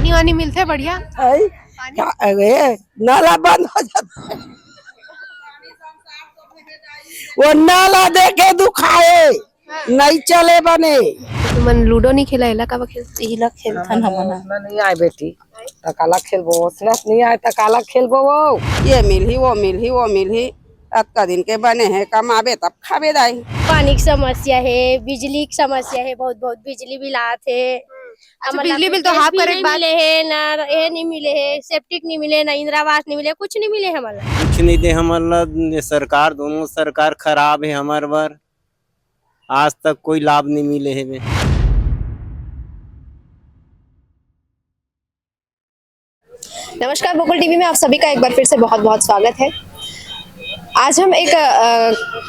पानी वानी मिलते बढ़िया? है अरे नाला बंद हो जाता है। वो नाला देके दुखाए नहीं चले बने। तुमन लूडो नहीं खेला इला का खेल? इला खेलथन हमन उतना नहीं आए बेटी तकाला खेलबो उतना नहीं आए तकाला खेलबो वो ये मिलही वो मिलही वो मिलही अतका दिन के बने हैं कमाबे तब खाबे दाई। पानी की समस्या है, बिजली की समस्या है, बहुत बहुत बिजली बिल आते है। अच्छा, बिजली बिल तो हाफ करे के बाद मिले है ना, ये नहीं मिले है, सेप्टिक नहीं मिले ना, इंदिरा आवास नहीं मिले, कुछ नहीं मिले हमारा। कुछ नहीं दे हमारा सरकार, दोनों सरकार खराब है हमार बार, आज तक कोई लाभ नहीं मिले है। नमस्कार, बोकुल टीवी में आप सभी का एक बार फिर से बहुत बहुत स्वागत है। आज हम एक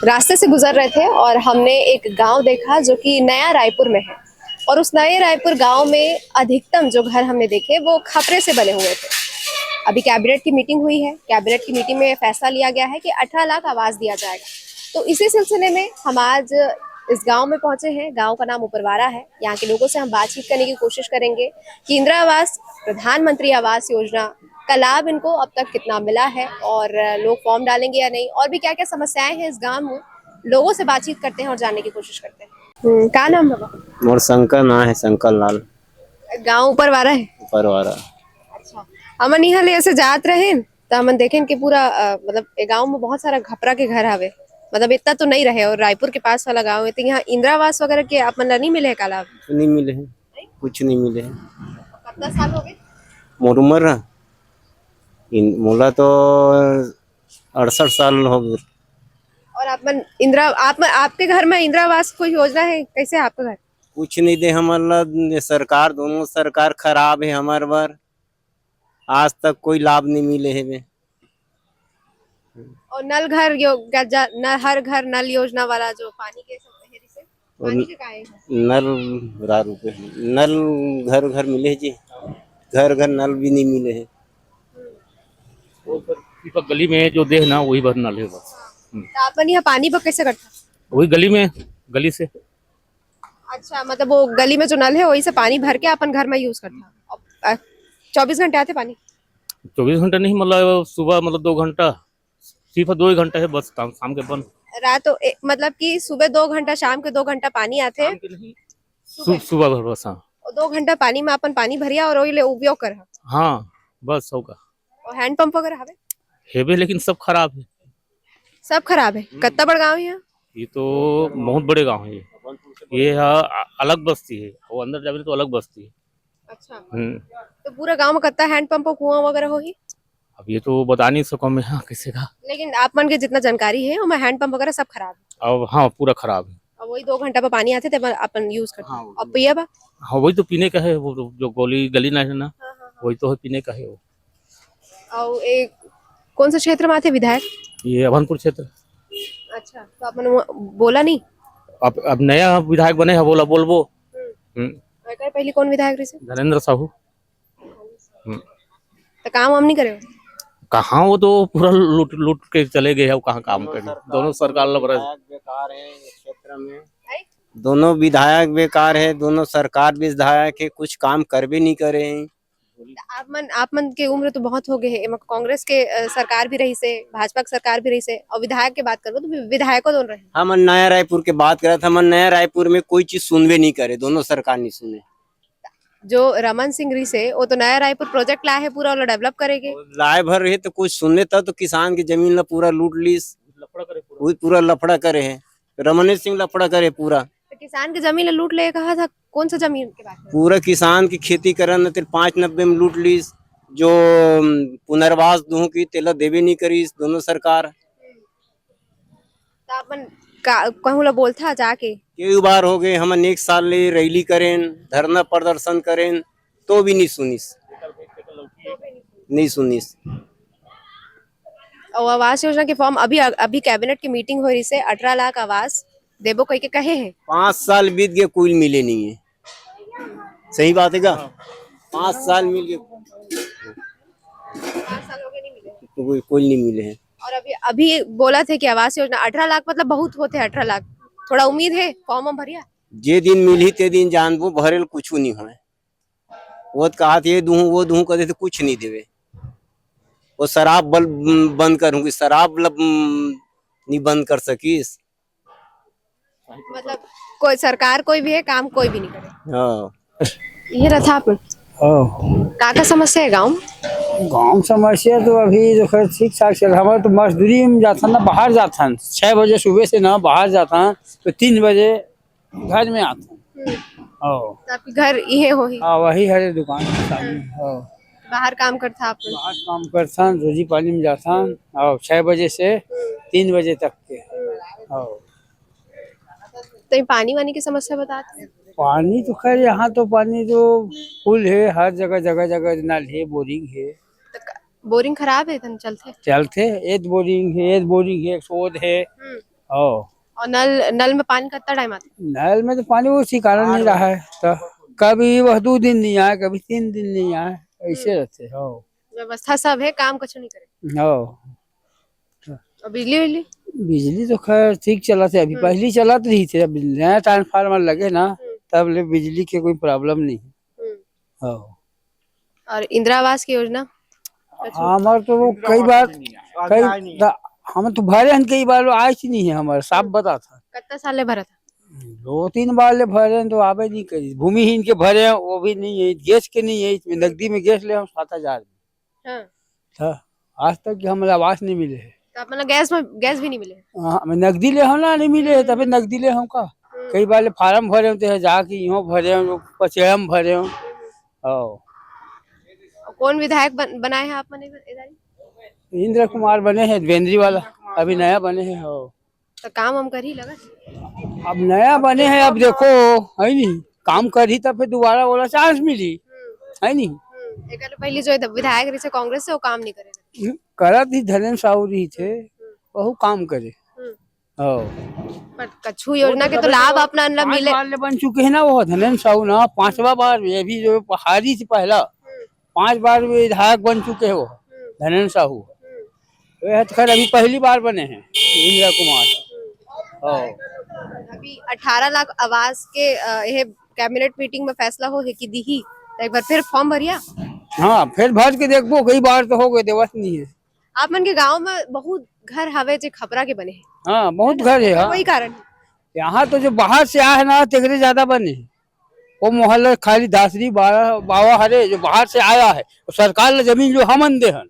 रास्ते से गुजर रहे थे और हमने एक गांव देखा जो कि नया रायपुर में है और उस नए रायपुर गांव में अधिकतम जो घर हमने देखे वो खपरे से बने हुए थे। अभी कैबिनेट की मीटिंग हुई है, कैबिनेट की मीटिंग में फैसला लिया गया है कि 18 लाख आवास दिया जाएगा। तो इसी सिलसिले में हम आज इस गांव में पहुंचे हैं। गांव का नाम उपरवारा है। यहाँ के लोगों से हम बातचीत करने की कोशिश करेंगे कि इंदिरा आवास, प्रधानमंत्री आवास योजना का लाभ इनको अब तक कितना मिला है और लोग फॉर्म डालेंगे या नहीं, और भी क्या क्या समस्याएं हैं इस गांव में। लोगों से बातचीत करते हैं और जानने की कोशिश करते हैं। क्या नाम बाबा? मोर शंकर ना है, शंकर लाल। गांव उपरवारा है? उपरवारा। अच्छा, हमन यहाँ ले ऐसे जात रहे तो हमन देखें कि पूरा मतलब गांव में बहुत सारा घपरा के घर हवे, मतलब इतना तो नहीं रहे और रायपुर के पास वाला गांव है। तो यहाँ इंदिरा आवास वगैरह के आप मन नहीं मिले है का लाभ? नहीं मिले हैं, कुछ नहीं मिले हैं। कितना साल हो गए? मोर उम्र मोला तो 68 साल हो गए। और आप मन इंदिरा आपके घर में इंदिरा आवास कोई योजना है? कैसे है आपका घर? कुछ नहीं दे हमारा सरकार, दोनों सरकार खराब है हमार बार, आज तक कोई लाभ नहीं मिले है। और नल घर हर घर नल योजना वाला जो पानी के शहरी से पानी के काहे है? नल रुपए नल घर घर मिले जी, घर घर नल भी नहीं मिले हैं। वो गली में जो देह ना वही भर नल है बस। तो आप मन यहाँ पानी पर कैसे करता? वही गली में, गली से। अच्छा, मतलब वो गली में जो नल है वही से पानी भर के अपन घर में यूज करता? 24 घंटे आते पानी? 24 घंटे नहीं, मतलब सुबह मतलब 2 घंटा, सिर्फ 2 घंटा है बस, शाम के बंद। रात मतलब कि सुबह 2 घंटा, शाम के 2 घंटा पानी आते हैं? सुबह भर बस। हाँ, और 2 घंटा पानी में अपन पानी भरिया और वही ले उपयोग कर। हाँ बस होगा। और हैंडपंप वगैरह हवे? हेबे लेकिन सब खराब है। सब खराब है। कितना बड़ा गाँव है यहाँ? ये तो बहुत बड़े गांव है ये अलग बस्ती है, वो अंदर जावे तो अलग बस्ती है। अच्छा, हम्म। तो पूरा गांव में कितना हैंडपंप और कुआं वगैरह होगी? अब ये तो बता नहीं सको मैं, हाँ किसी का। लेकिन आप मन के जितना जानकारी है उसमें हैंडपंप वगैरह सब खराब है। अब हाँ पूरा खराब है। और वही 2 घंटा पे पानी आते थे अपन यूज करते। हाँ, अब पिया बा? हाँ वही तो पीने का है, वो जो गोली गली ना है ना, वही तो है पीने का है वो। और एक कौन सा क्षेत्र में आते विधायक? ये अभनपुर क्षेत्र। अच्छा, तो अपन बोला नहीं? अब नया विधायक बने हैं, बोला बोलबो। पहले कौन विधायक रहे? धनेन्द्र साहू। तो काम हम नहीं करे? कहाँ, वो तो पूरा लूट लूट के चले गए हैं, कहाँ काम करे। दोनों सरकार बेकार है क्षेत्र में, दोनों विधायक बेकार है, दोनों सरकार भी विधायक है, कुछ काम कर भी नहीं करे हैं। आप मन के उम्र तो बहुत हो गए है। कांग्रेस के सरकार भी रही से, भाजपा की सरकार भी रही से, और विधायक की बात करो तो विधायकों दोनों रहे। हम नया रायपुर के बात करे, हम नया रायपुर में कोई चीज सुनवे नहीं करे, दोनों सरकार नहीं सुने। जो रमन सिंह रही से वो तो नया रायपुर प्रोजेक्ट लाए है, पूरा वाला डेवलप करेंगे। लाए भर रहे तो कुछ सुनने तब तो किसान की जमीन ला पूरा लूट लीस, पूरा लफड़ा करे है। रमन सिंह लफड़ा करे पूरा। तो किसान की जमीन लूट ले कहा था? कौन सा जमीन की बात है? पूरा किसान की खेती करन 590 में लूट लीस, जो पुनर्वास दूं की तेला देवे नहीं करी दोनों सरकार। तो अपन कहूँ ला बोलता जाके कई बार हो गए, हम एक साल ले रैली करें, धरना प्रदर्शन करें तो भी नहीं सुनिस, नहीं सुनिस। और आवास योजना के फॉर्म अभी कैबिनेट की मीटिंग हो रही से 18 लाख आवास देबो कह के कहे हैं। 5 साल बीत गए, कोई मिले नहीं है। सही बात है का? 5 साल मिल गए, 5 साल हो गए नहीं मिले, कोई नहीं मिले हैं। और अभी बोला थे कि आवास योजना 18 लाख मतलब बहुत होते हैं। 18 लाख थोड़ा उम्मीद है फॉर्म भरिया? जे दिन मिली ते दिन जानबो, भरेल कुछ नहीं है। वो तो कहा ये दूं वो दूं कहते थे कुछ नहीं देवे। वो शराब बंद करूंगी, शराब नहीं बंद कर सकीस। मतलब कोई सरकार कोई भी है, काम कोई भी नहीं करे। हाँ ये रहा आप का समस्या है गाँव में? गाँव समस्या तो अभी जो है ठीक ठाक चल। हमारे तो मजदूरी में जाता ना, बाहर जाता 6 बजे सुबह से ना बाहर जाता तो 3 बजे घर में आता। तो आपके घर ये हो ही हाँ वही है दुकान के सामने। बाहर काम करता आप? बाहर काम करता, रोजी पानी में जाता और 6 बजे से 3 बजे तक के। तो ये पानी वानी की समस्या बताते हैं? पानी तो खैर यहाँ तो पानी तो फुल है, हर जगह जगह जगह नल है, बोरिंग है। बोरिंग खराब है इधर चलते एक बोरिंग है, एक शोध है। और नल में पानी कितना टाइम आता है? नल में तो पानी उसी कारण नहीं रहा है, तो कभी वह 2 दिन नहीं आए, कभी 3 दिन नहीं आए, ऐसे रहते। व्यवस्था सब है, काम कुछ नहीं करे। और बिजली बिजली तो खैर ठीक चला थे, अभी पहले चला तो नहीं थे, अब नया ट्रांसफार्मर लगे ना तब ले बिजली की कोई प्रॉब्लम नहीं है। और इंदिरा आवास की योजना हमारे तो वो कई बार हम तो भरे हैं, कई बार आए ही नहीं है, हमारे साफ बता था। कितना साल भरा था? 2-3 बार ले भरे हैं तो आवे नहीं करी। भूमिहीन के भरे हैं वो भी नहीं है, गैस के नहीं है, इसमें नकदी में गैस ले हम 7,000 में। हाँ। आज तक की हमारे आवास नहीं मिले है। तो अपना गैस भी नहीं मिले? हाँ नकदी ले हम ना नहीं मिले है, तभी नकदी ले हम का कई बार ले फार्म भरे होते जाके यूँ भरे हो, पचेड़ा में भरे हो। कौन विधायक बनाए हैं आप मने इधर? इंद्र कुमार बने हैं, बेंद्री वाला अभी नया बने हैं। तो काम हम कर ही लगा। अब नया बने हैं, अब देखो है नहीं काम कर ही तब फिर दोबारा वाला चांस मिली है नहीं। एक पहले जो विधायक रहे कांग्रेस से वो काम नहीं करे करा थी, धनेन्द्र साहू रही थे वो काम करे। पर कछु योजना के तो लाभ अपना मिले बन चुके हैं ना, वो धनेन्द्र साहू ना 5वां बार, ये भी जो हारी थी पहला 5 बार विधायक बन चुके हैं वो धनेन्द्र साहू। वह तो खैर अभी पहली बार बने हैं इंदिरा कुमार। अभी 18 लाख आवास के यह कैबिनेट मीटिंग में फैसला हो है कि दी ही तो एक बार फिर फॉर्म भरिया। हाँ फिर भर के देखो, कई बार तो हो गए देवस नहीं है। आप मन के गांव में बहुत घर हवे जो खपरा के बने हैं। हाँ बहुत घर है। हाँ वही कारण यहाँ तो जो बाहर से आए है ना तेरे ज्यादा बने हैं। वो मोहल्ला खाली दासरी बावा हरे जो बाहर से आया है, तो सरकार ने जमीन जो हमन दे हन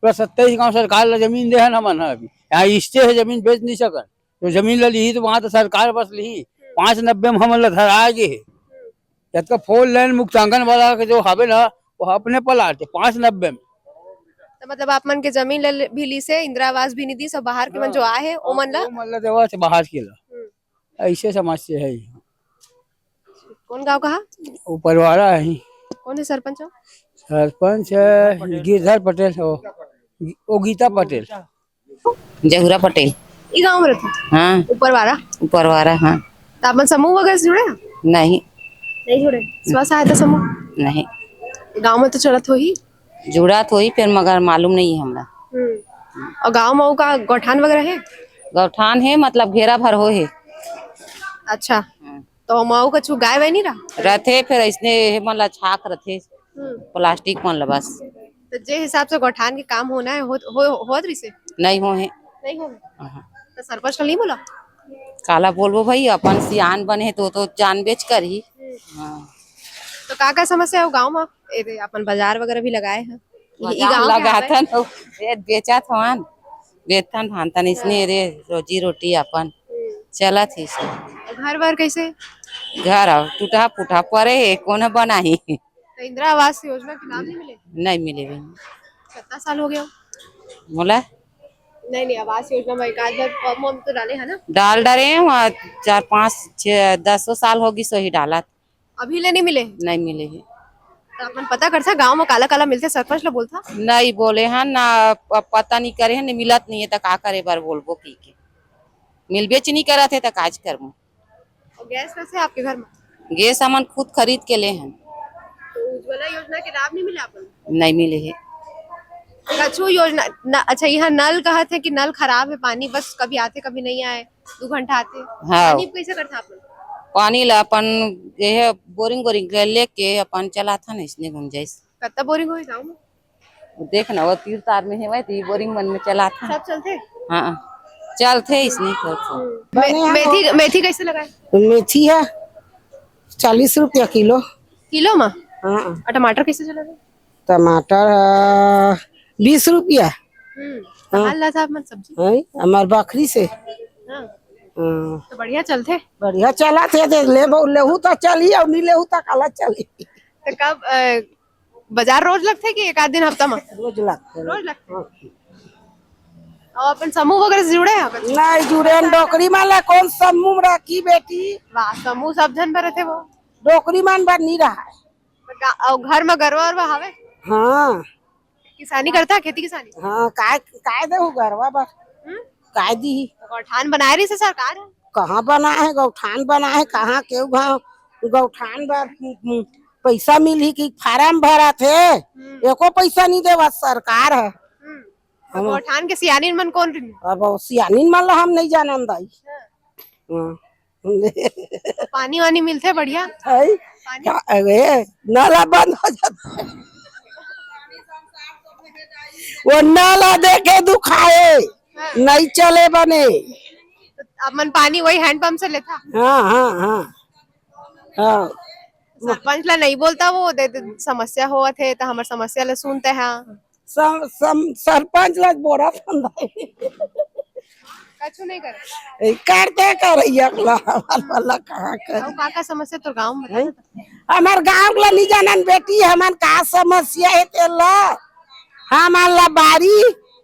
27 गाँव सरकार ने जमीन दे हन हमन अभी यहाँ स्टे है, जमीन बेच नहीं सकन। तो जमीन ली तो वहाँ तो सरकार बस ली 590 में हमन धरा गए है। जब का 4 लाइन मुक्तांगन वाला के जो हवे ना वो अपने पलाटे 590 में। तो मतलब आप मन के जमीन भी ली से इंदिरा आवास भी नहीं दी, सब बाहर के मन जो आए हैं ओ मन ला देवा से बाहर के ला। ऐसे समस्या है। कौन गाँव कहा? ऊपरवाड़ा है। कौन है सरपंच? सरपंच है गिरधर पटेल, वो गीता पटेल। जहुरा पटेल। ये गाँव में रहते? हाँ ऊपरवाड़ा। हाँ तो आप मन समूह वगैरह से जुड़े हैं? नहीं जुड़े। स्व सहायता समूह नहीं गाँव में तो चलत हो ही जुड़ा तो ही फिर मगर मालूम नहीं है हमरा। और गाँव में का गौठान वगैरह है? गौठान है मतलब घेरा भर हो है। अच्छा तो माऊ का छू गाय वाय नहीं रहते फिर इसने मतलब छाक रहते प्लास्टिक मन ला बस। तो जे हिसाब से गौठान के काम होना है हो से नहीं हो है। नहीं हो तो सरपंच का नहीं बोला काला बोलबो भाई, अपन सियान बने तो जान बेच कर ही। तो का समस्या है गाँव में? अपन बाजार वगैरह भी लगाए हैं लगाथन बेचा थवान बेचन भानतन इसने रे रोजी रोटी अपन चला थी। घर बार कैसे? घर टूटा फूटा पड़े है, कौन बनाही। तो इंदिरा आवास योजना के लाभ नहीं मिले? नहीं मिले भी। कितना साल हो गया बोला? नहीं आवास योजना में एक आध बार फॉर्म तो डाले है ना? डाल डरे 4 5 6 10 साल होगी सो ही डाला। अभी ले नहीं मिले? नहीं मिले है। तो अपन पता करता गांव में काला काला मिलते, सरपंच ला बोलता नहीं बोले हैं ना, पता नहीं करे हैं, मिलत नहीं है तो का करे बार बोलबो की के मिल बेच नहीं करा थे तो काज करबो। और गैस कैसे आपके घर में? गैस सामान खुद खरीद के ले हैं। तो उज्ज्वला योजना के लाभ नहीं मिले आपन? नहीं मिले है। कछु योजना अच्छा यहाँ नल कहा थे कि नल खराब है, पानी बस कभी आते कभी नहीं आए, 2 घंटा आते। हाँ पानी कैसे करता आपन? पानी ला अपन ये बोरिंग बोरिंग लेके अपन चला था ना इसने गुंजाइश कितना बोरिंग होई गांव में? देख ना वो तीर तार में है वही तो बोरिंग मन में चला था। सब चलते? हाँ चलते इसने करते। मेथी मेथी कैसे लगाए? मेथी है 40 रुपया किलो। किलो में? हाँ और टमाटर कैसे चला रहे? टमाटर 20 रुपया हाल ला था अपन सब्जी। है हमार बकरी से। हाँ, हाँ, तो बढ़िया चलते। बढ़िया चला थे लेहू तो चली और नहीं लेहू तो काला चली। तो कब बाजार रोज लगते कि एक आध दिन हफ्ता में? रोज लगते रोज लगते। और अपन समूह वगैरह से जुड़े हैं अपन? नहीं जुड़े डोकरी माला कौन समूह रखी बेटी। वाह, समूह सब जन भरे थे वो। डोकरी मान बन नहीं रहा है। और घर में गरवा और हवे? हाँ किसानी करता है, खेती किसानी? हाँ काय दे गरवा बस काय दी। गौठान बनाए रही से सरकार है? कहाँ बना है गौठान बना है कहाँ के गौठान पर पैसा मिली कि फार्म भरा थे एको पैसा नहीं देवा सरकार है। तो गौठान के सियानीन मन कौन रही? अब सियानीन मान ला हम नहीं जाने दाई। पानी वानी मिलते बढ़िया? नाला बंद हो जाता है वो नाला देखे दुखाए नहीं चले बने। तो अपन पानी वही हैंडपंप से लेता? हाँ हाँ हाँ हाँ सरपंच ला नहीं बोलता वो समस्या हुआ थे तो हमारे समस्या ला सुनते हैं। सरपंच लग बोरा फंदा कछु नहीं करे करते वाला कहाँ कर। का समस्या तो गाँव में हमार गाँव ला नहीं जानन बेटी हमार का समस्या है तेला हमार ला बारी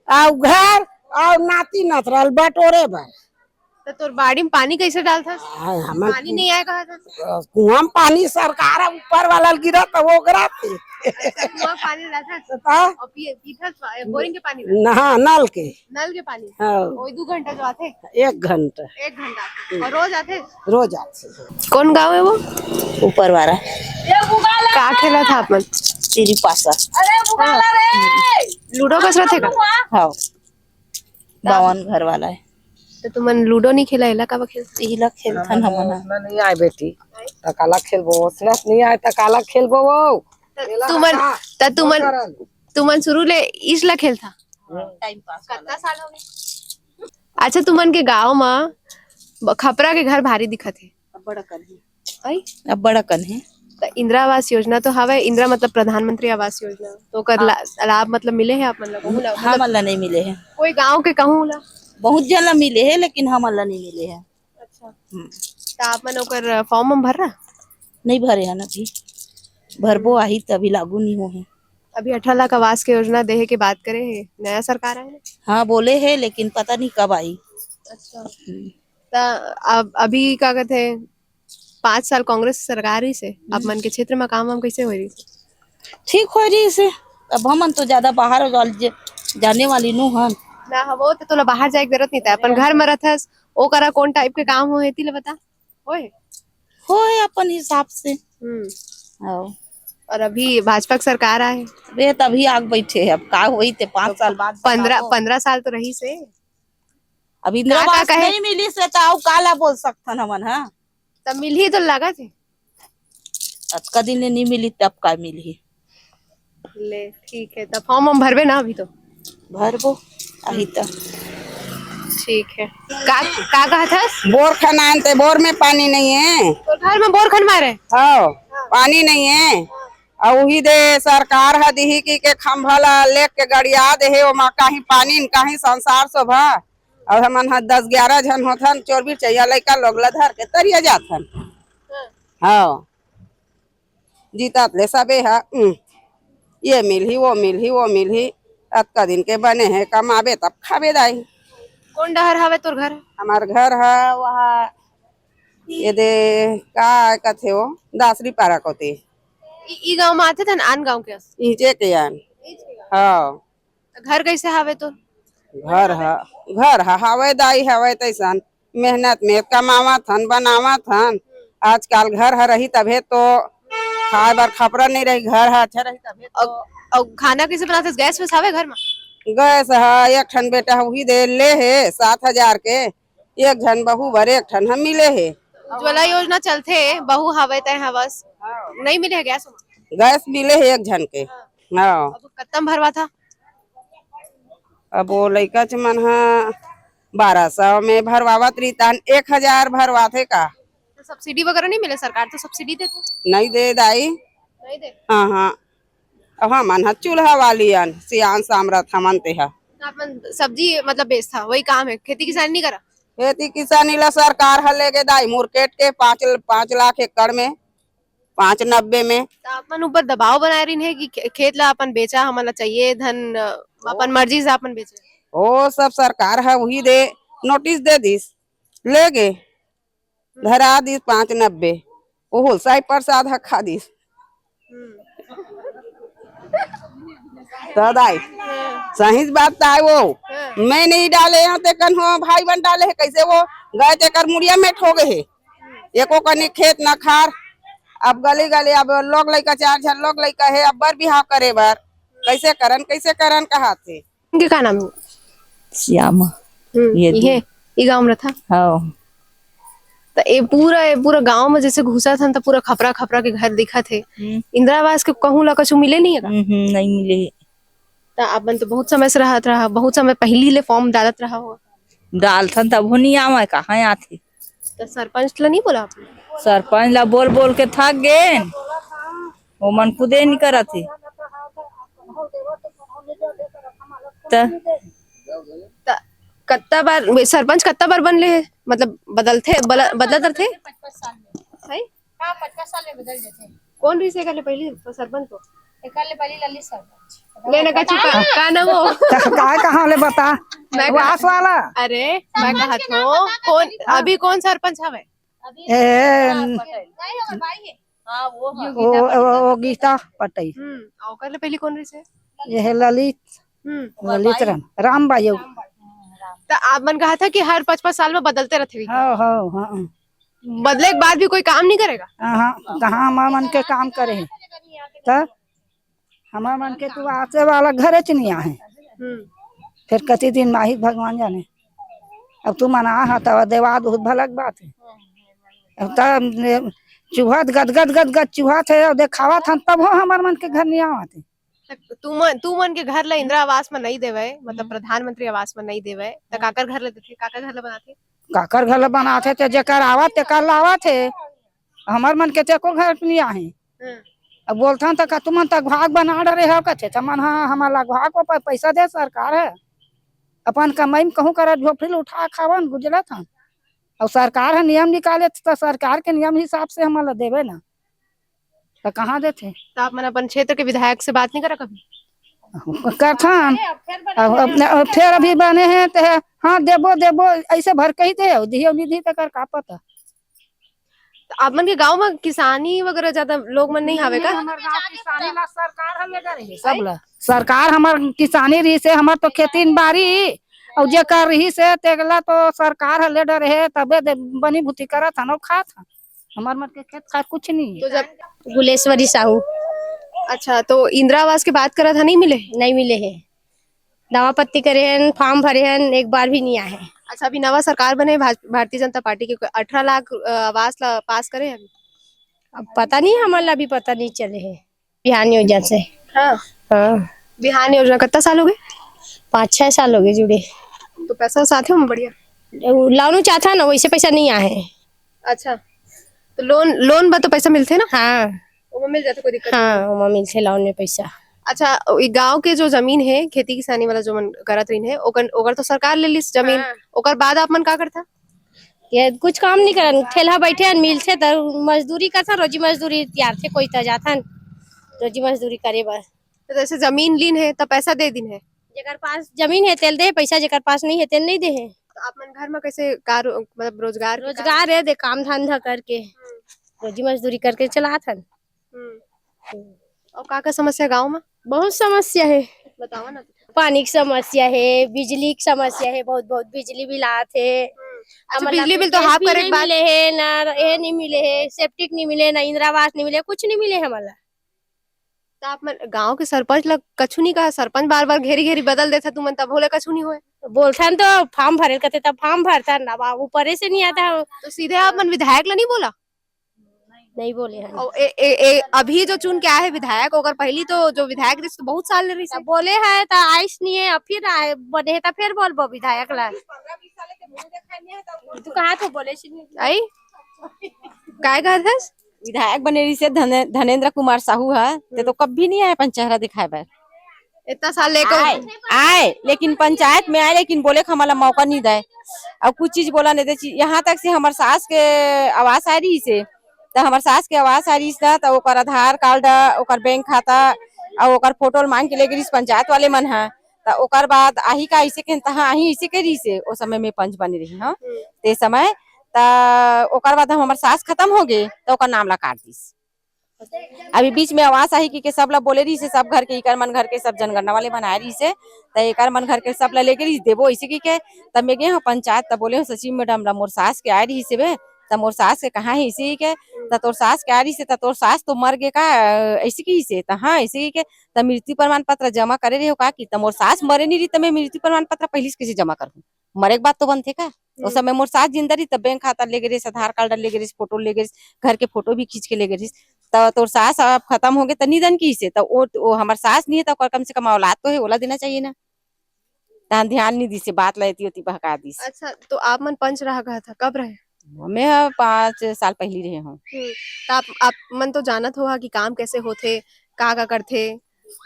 और घर और नाती नतरल बटोरे बा। तो तोर बाड़ी में पानी कैसे डालता? हमार पानी नहीं आया कहा था? कुआं में पानी सरकार ऊपर वाला गिरा तो वो गिरा थे कुआं पानी डालता और पीठा बोरिंग के पानी हाँ नल के पानी। हाँ वही 2 घंटा जो आते? 1 घंटा 1 घंटा और रोज आते? रोज आते। कौन गाँव है वो? ऊपर वाला का खेला था अपन? तेरी पासा लूडो कसरा थे का? हाँ बावन घर वाला है। तो तुमन लूडो नहीं खेला इला का खेल? इला खेलथन हमन नहीं आए बेटी तकाला खेलबो स्नैप नहीं आए तकाला खेलबो वो तुमन शुरू ले इसला खेल था? टाइम पास कितना साल हो गए? अच्छा तुमन के गांव में खपरा के घर भारी दिखत है? बड़ा कन है आई अब बड़ा कन है। तो इंदिरा आवास योजना तो हवे इंदिरा मतलब प्रधानमंत्री आवास योजना तो कर लाभ मतलब मिले है आप मतलब हम अल्लाह नहीं मिले हैं। कोई गांव के कहूँ ला बहुत जन मिले है लेकिन हम अल्लाह नहीं मिले हैं। अच्छा तो आप मन ओकर फॉर्म हम भर रहा? नहीं भरे हैं अभी भरबो आही तभी लागू नहीं हो है। अभी 18 लाख आवास के योजना देहे के बात करे है नया सरकार है ना? हाँ बोले है लेकिन पता नहीं कब आई। अच्छा तो अभी क्या कहते हैं 5 साल कांग्रेस सरकार ही से आप मन के क्षेत्र में काम वाम कैसे हो रही? ठीक हो रही इसे अब हम तो ज्यादा बाहर जाने वाली नु हम ना वो तो तोला बाहर जाए की जरूरत नहीं था अपन घर में रहथस ओ करा कौन टाइप के काम होए ती ले बता होए अपन हिसाब से। और अभी भाजपा की सरकार आए वे तभी आग बैठे है अब का हुई थे 5 साल बाद 15 साल तो रही से अब इंदिरा आवास नहीं मिली से तो काला बोल सकथन हमन। हाँ तब मिल ही तो लगा थे अतका दिन नहीं मिली तब का मिली ले ठीक है तब फॉर्म हम भरबे ना अभी तो भरबो अही तो ठीक है का कहा था? बोर खनान ते बोर में पानी नहीं है तो घर में बोर खन मारे हाँ पानी नहीं है और वही दे सरकार है दिही की के खंभा ला लेक के गड़िया दे है वो कहीं पानी कहीं संसार शोभा और हमन 10-11 जन होथन चोरबीर चाहिए लड़का लोग धर के तरिया जाथन। हाँ जीतात ले सबे है ये मिलही वो मिलही अतका दिन के बने हैं कमाबे तब खाबे दाई। कौन डहर हवे तोर घर? हमार घर है वहाँ ये दे का कथे वो दासरी पारा कोते ई गांव में आते थे ना आन गांव के ईचे के यान। हाँ घर कैसे हवे तो? घर है हवे दाई हवे तैसन मेहनत में कमावा थन बनावा थन आजकल घर है रही तबे तो खाए बार खपरा नहीं रही घर है अच्छा रही तबे तो। और खाना कैसे बनाते? गैस में हवे घर में? गैस है एक ठन बेटा वही दे ले है 7,000 के एक जन बहू भर एक ठन हम मिले है उज्ज्वला योजना चलते बहु हवे तय हवस नहीं मिले है गैस गैस मिले है एक झन के। हाँ अब कत्तम भरवा था अब वो लड़का च मन हा 1200 में भरवावत रही तहन 1000 भरवाथे का। तो सब्सिडी वगैरह नहीं मिले सरकार तो सब्सिडी देते नहीं दे दाई। नहीं दे हाँ हाँ अब हमन हा चूल्हा वाली अन सियान सामरथ हमन ते हा तो अपन सब्जी मतलब बेचता वही काम है खेती किसानी नहीं करा खेती किसानी ला सरकार हा लेके दाई मुरकेट के 5 लाख एकड़ में 590 में। तो अपन ऊपर दबाव बनाए रही है कि खेत ला अपन बेचा हमारा चाहिए धन अपन मर्जी से अपन बेचे ओ सब सरकार है वही दे नोटिस दे दिस ले गे धरा दिस 590 वो होलसाई प्रसाद हा खा दिस तो दाई सही बात ताई वो मैं नहीं डाले यहाँ ते कन हो भाई बन डाले है कैसे वो गए ते कर मुड़िया में ठोगे है एको कने खेत न खार अब गली गली अब लोग लइका 4 जन लोग लइका है अब बर बिहाव करे बर कैसे करन कहा थे इनके का नाम श्यामा ये गांव में था हाँ तो ये पूरा गांव में जैसे घुसा था तो पूरा खपरा खपरा के घर दिखा थे इंदिरा आवास के कहूँ ला कछु मिले नहीं है नहीं मिले तो अपन तो बहुत समय से रहा बहुत समय पहली ले फॉर्म डालत रहा हो डालथन तब नहीं आवा कहाँ आथे तो सरपंच ला नहीं बोला आपने सरपंच ला बोल बोल के थक गए वो मन खुदे नहीं करा थे तो कत्ता बार सरपंच कत्ता बार बनले है मतलब बदलत थे सही हाँ 50 साल में बदल जाते हैं कौन रही से पहले पहली सरपंच को निकालने वाली ललित सरपंच लेने का चुका का ना वो कहाँ ले बता मैं वास वाला अरे मैं कहा तो कौन अभी कौन सरपंच हवे वो गीता पटई और कर ले पहली कौन रही से ये है ललित राम बायू तो आप मन कहा था कि हर 5-5 साल में बदलते रहते हाँ बदले के बाद भी कोई काम नहीं करेगा कहाँ हमार मन के काम करे है तो हमार मन के तू आसे वाला घरे च नहीं आहे फिर कति दिन माही भगवान जाने अब तू मना हा तब देवा बहुत भलक बात है अब तब चूहत गदगद चूहा थे और देखावा था तब हो हमार मन के घर नहीं आवते तू मन के घर ला इंदिरा आवास में नहीं देवे मतलब प्रधानमंत्री आवास में नहीं देवे तो काकर घर ले देथे काकर घर ले बनाथे काकर घर बनाते थे जेकर आवत तेकर लावत है हमार मन के को घर नहीं आहे अब बोलथन तो तुमन तक भाग बना डरे हो कथे तमन हाँ हमारा भाग को पैसा दे सरकार है अपन कमाई में कहूँ कर झोपड़ी उठा खावन गुजरत हन और सरकार है नियम निकाले तो सरकार के नियम हिसाब से हमारा देवे ना तो कहाँ देते तो आप मन अपन क्षेत्र के विधायक से बात नहीं करा कभी करथन फिर अभी बने हैं तो हाँ देबो ऐसे भर के ही दे दियो निधि तक का पता तो आप मन के गांव में किसानी वगैरह ज्यादा लोग मन नहीं आवे का सरकार हमार किसानी रही से हमार तो खेती बारी और जे कर रही से तेगला तो सरकार ले डर है तबे बनी भूती करत हन और खात हन हमार मन के खेत खात कुछ नहीं तो जब गुलेश्वरी साहू अच्छा तो इंदिरा आवास की बात करा था नहीं नहीं मिले है दवा पत्ती करे हैं फॉर्म भरे हैं एक बार भी नहीं आए हैं अच्छा अभी नवा सरकार बने भारतीय जनता पार्टी के 18 लाख आवास ला पास करे अभी अब पता नहीं हमारा अभी पता नहीं चले है बिहान योजना से हाँ बिहान योजना कितना साल हो गए 5-6 साल हो गए जुड़े तो पैसा साथ में बढ़िया लानू चाहता ना वैसे पैसा नहीं आए हैं अच्छा तो लोन तो पैसा मिलते ना हाँ वो मिल जाते कोई दिक्कत हाँ वहाँ मिलते लोन में पैसा अच्छा गांव के जो जमीन है खेती किसानी वाला जो मन करत रही है ओकर तो सरकार ले ली जमीन ओकर बाद आप मन का करता ये कुछ काम नहीं करन ठेला बैठे मिल से तो मजदूरी करता रोजी मजदूरी तैयार थे कोई तो जाता रोजी मजदूरी करे बस तो जैसे जमीन लीन है तो पैसा दे दिन है जेकर पास जमीन है तेल दे पैसा जेकर पास नहीं है तेल नहीं दे है तो आप मन घर में कैसे मतलब रोजगार है दे काम धंधा करके रोजी मजदूरी करके चला था और का समस्या गांव में बहुत समस्या है बताओ ना पानी की समस्या है बिजली की समस्या है बहुत बिजली बिल आते अच्छा, बिजली बिल तो हाफ करे मिले है ना ये नहीं मिले है सेप्टिक नहीं मिले ना इंदिरा आवास नहीं मिले कुछ नहीं मिले हमारा तो आप गांव के सरपंच लग कछु नहीं कहा सरपंच बार घेरी बदल देता तुम तब बोले कछु नहीं होए बोलथन तो फॉर्म भरे कहते तब फॉर्म भरथन, अब ऊपर से नहीं आता। तो सीधे आप मन विधायक ला नहीं बोला? नहीं बोले हैं। और अभी जो चुन के आए हैं विधायक, अगर पहली तो जो विधायक रही तो बहुत साल ले रही तब बोले है तो आइस नहीं है, अब फिर बने है तो फिर बोलबो विधायक ला। तू कहा तो बोले से नहीं आई काय कहा था? विधायक बने रही से धनेन्द्र कुमार साहू है, ते तो कभी नहीं आए अपन चेहरा दिखाए बार। इतना साल लेकर आए लेकिन पंचायत में आए, लेकिन बोले कि हमारा मौका नहीं दे, अब कुछ चीज बोला नहीं दे। यहाँ तक से हमारे सास के आवास आ रही से, तो हमारे सास के आवास आ रही था, तो ओकर आधार कार्ड, ओकर बैंक खाता और ओकर फोटो मांग के ले गई पंचायत वाले मन है। तो ओकर बाद आही का ऐसे के आही ऐसे करी से ओ समय में पंच बनी रही हाँ ते समय। तो ओकर बाद हमारे सास खत्म हो गए तो ओकर नाम ला काट दीस। अभी बीच में आवास आई कि सब ला बोले रही से, सब घर के इकर मन घर के सब जनगणना वाले बनाए रही से, तो एकर मन घर के सब ला लेके रही देवो ऐसे की के। तब मैं गए हाँ पंचायत, तब बोले सचिव मैडम ला मोर सास के आ रही से बे, तब मोर सास के कहा है इसी के, तोर सास के आ रही से, तोर सास तो मर गए का ऐसे की से, हाँ ऐसे की के। तब मृत्यु प्रमाण पत्र जमा करे रहे हो का कि मोर सास मरे नहीं रही, तब मैं मृत्यु प्रमाण पत्र पहले से कैसे जमा करूँ? मरे के बाद तो बनते का। उस समय मोर सास जिंदा रही, तब बैंक खाता ले गई, आधार कार्ड ले गई, फोटो ले गई, घर के फोटो भी खींच के ले गई। तो तोर सास अब खत्म हो गए तो निधन की से, तो वो हमार सास नहीं है, तो कम से कम औलाद तो है, ओला देना चाहिए ना। तहन ध्यान नहीं दी से, बात लेती होती बहका दी। अच्छा, तो आप मन पंच रहा कहा था, कब रहे? मैं 5 साल पहले रहे हूँ। तो आप मन तो जानत होगा कि काम कैसे होते, का करते,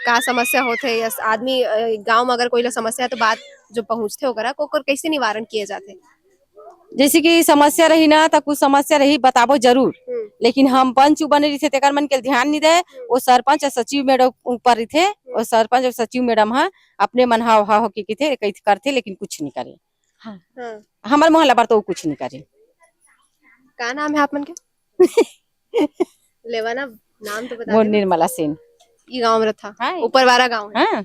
का समस्या होते, या आदमी गांव में अगर कोई ला समस्या है तो बात जो पहुंचते होगा को कैसे निवारण किए जाते? जैसे कि समस्या रही ना, तो कुछ समस्या रही बताबो जरूर, लेकिन हम पंच बने रही थे तेकर मन के ध्यान नहीं दे। वो सरपंच और सचिव मैडम ऊपर रही थे, और सरपंच और सचिव मैडम है अपने मन हा हो की थे करते, लेकिन कुछ नहीं करे। हाँ हमारे मोहल्ला पर तो कुछ नहीं करे। क्या नाम है आप मन के? लेवाना नाम तो बता। निर्मला सेन। ये गाँव में था, हाँ। ऊपरवारा गाँव है। हाँ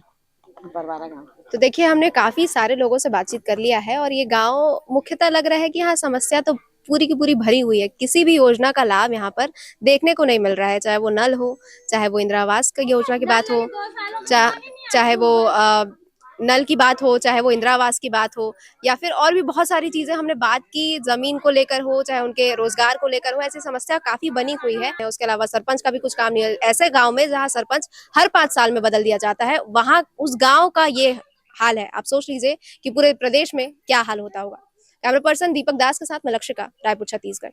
ऊपरवारा गाँव। तो देखिए हमने काफी सारे लोगों से बातचीत कर लिया है, और ये गांव मुख्यतः लग रहा है कि हाँ समस्या तो पूरी की पूरी भरी हुई है। किसी भी योजना का लाभ यहाँ पर देखने को नहीं मिल रहा है, चाहे वो नल हो, चाहे वो इंदिरा आवास की योजना की बात हो, चाहे वो नल की बात हो, चाहे वो इंदिरा आवास की बात हो, या फिर और भी बहुत सारी चीजें हमने बात की, जमीन को लेकर हो, चाहे उनके रोजगार को लेकर हो। ऐसी समस्या काफी बनी हुई है। उसके अलावा सरपंच का भी कुछ काम नहीं है। ऐसे गांव में जहां सरपंच हर 5 साल में बदल दिया जाता है, वहां उस गांव का ये हाल है। आप सोच लीजिए कि पूरे प्रदेश में क्या हाल होता होगा। कैमरा पर्सन दीपक दास के साथ मैं लक्षिका, रायपुर, छत्तीसगढ़।